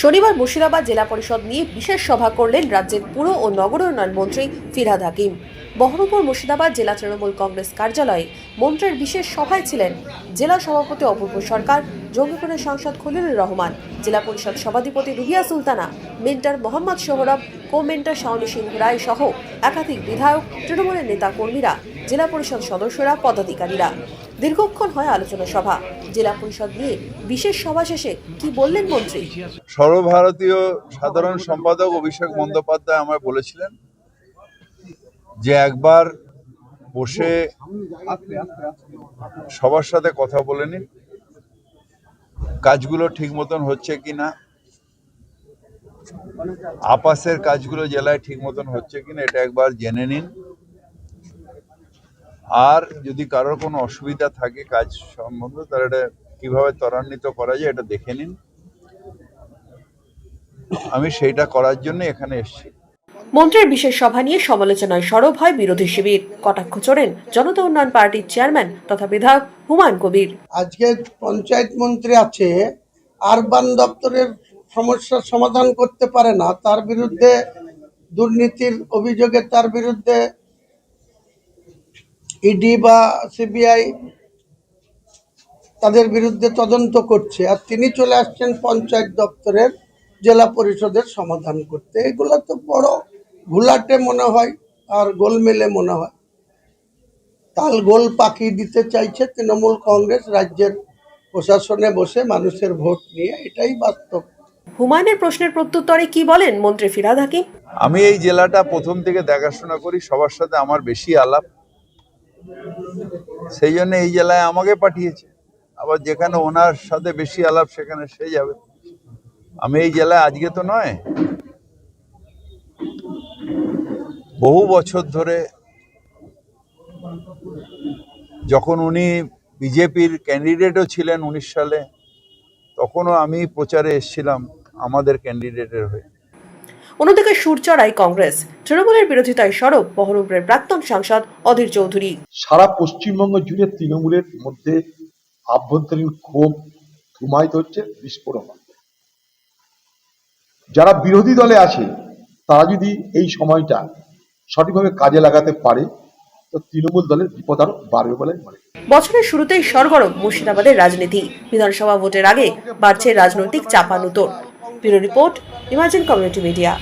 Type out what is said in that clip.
শনিবার মুর্শিদাবাদ জেলা পরিষদ নিয়ে বিশেষ সভা করলেন রাজ্যের পুর ও নগর উন্নয়ন মন্ত্রী ফিরহাদ হাকিম। বহরমপুর মুর্শিদাবাদ জেলা তৃণমূল কংগ্রেস কার্যালয়ে মন্ত্রীর বিশেষ সভায় ছিলেন জেলা সভাপতি অপূর্ব সরকার, জঙ্গিপুরের সাংসদ খলিলুর রহমান, জেলা পরিষদ সভাধিপতি রুবিয়া সুলতানা, মেন্টর মোহাম্মদ সোহরব, কো মেন্টর শাওনী সিংহ রায় সহ একাধিক বিধায়ক, তৃণমূলের নেতা কর্মীরা, জেলা পরিষদ সদস্যরা, পদাধিকারীরা। দীর্ঘক্ষণ হয় আলোচনা সভা। জেলা পরিষদ নিয়ে বিশেষ সভা শেষে কি বললেন মন্ত্রী? সর্বভারতীয় সাধারণ সম্পাদক অভিষেক বন্দ্যোপাধ্যায় আমায় বলেছিলেন যে একবার বসে সবার সাথে কথা বলে নিন, কাজগুলো ঠিক মতন হচ্ছে কিনা, আপাসের কাজগুলো জেলায় ঠিক মতন হচ্ছে কিনা এটা একবার জেনে নিন, আর যদি কারোর কোনো অসুবিধা থাকে কাজ সম্বন্ধে তাহলে এটা কিভাবে ত্বরান্বিত করা যায় এটা দেখে নিন। আমি সেইটা করার জন্য এখানে এসেছি। মন্ত্রীর বিশেষ সভা নিয়ে সমালোচনায় সরব হয় বিরোধী শিবির। কটাক্ষ চড়েন জনতা উন্নয়ন পার্টির চেয়ারম্যান তথা বিধায়ক হুমায়ুন কবির। আজকে পঞ্চায়েত মন্ত্রী আছে, আরবান দপ্তরের সমস্যার সমাধান করতে পারে না, তার বিরুদ্ধে দুর্নীতির অভিযোগে তার বিরুদ্ধে ইডি বা সিবিআই তাদের বিরুদ্ধে তদন্ত করছে, আর তিনি চলে আসছেন পঞ্চায়েত দপ্তরের জেলা পরিষদের সমাধান করতে। এগুলো তো বড় ঘোলাটে মনে হয় আর গোলমেলে মনে হয়। তাল গোল পাকিয়ে দিতে চাইছে তৃণমূল কংগ্রেস রাজ্যের প্রশাসনে বসে মানুষের ভোট নিয়ে, এটাই বাস্তব। হুমায়ুনের প্রশ্নের প্রত্যুত্তরে কি বলেন মন্ত্রী ফিরহাদ হাকিম? আমি এই জেলাটা প্রথম থেকে দেখাশোনা করি, সবার সাথে আমার বেশি আলাপ, সেই জন্য এই জেলায় আমাকে পাঠিয়েছে। আবার যেখানে ওনার সাথে বেশি আলাপ সেখানে সে যাবে। আমি এই জেলায় আজকে তো নয়, বহু বছর ধরে, যখন উনি বিজেপির ক্যান্ডিডেটও ছিলেন 19 সালে, তখনও আমি প্রচারে এসেছিলাম আমাদের ক্যান্ডিডেটের হয়ে। অন্যদিকে সুর চড়ায় কংগ্রেস। তৃণমূলের বিরোধিতায় সরব বহরমপুরের প্রাক্তন সাংসদ অধীর চৌধুরী। সারা পশ্চিমবঙ্গ জুড়ে তৃণমূলের মধ্যে আভ্যন্তরীণ ক্ষোভ ধুমায়িত হচ্ছে বিস্ফোরণ। যারা বিরোধী দলে আছে তারা যদি এই সময়টা সঠিকভাবে কাজে লাগাতে পারে তো তৃণমূল দলের বিপদ আরো বাড়বে বলে মনে হয়। বছরের শুরুতেই সরগরম মুর্শিদাবাদের রাজনীতি। বিধানসভা ভোটের আগে বাড়ছে রাজনৈতিক চাপানুতোর। Bureau report, imagine community media.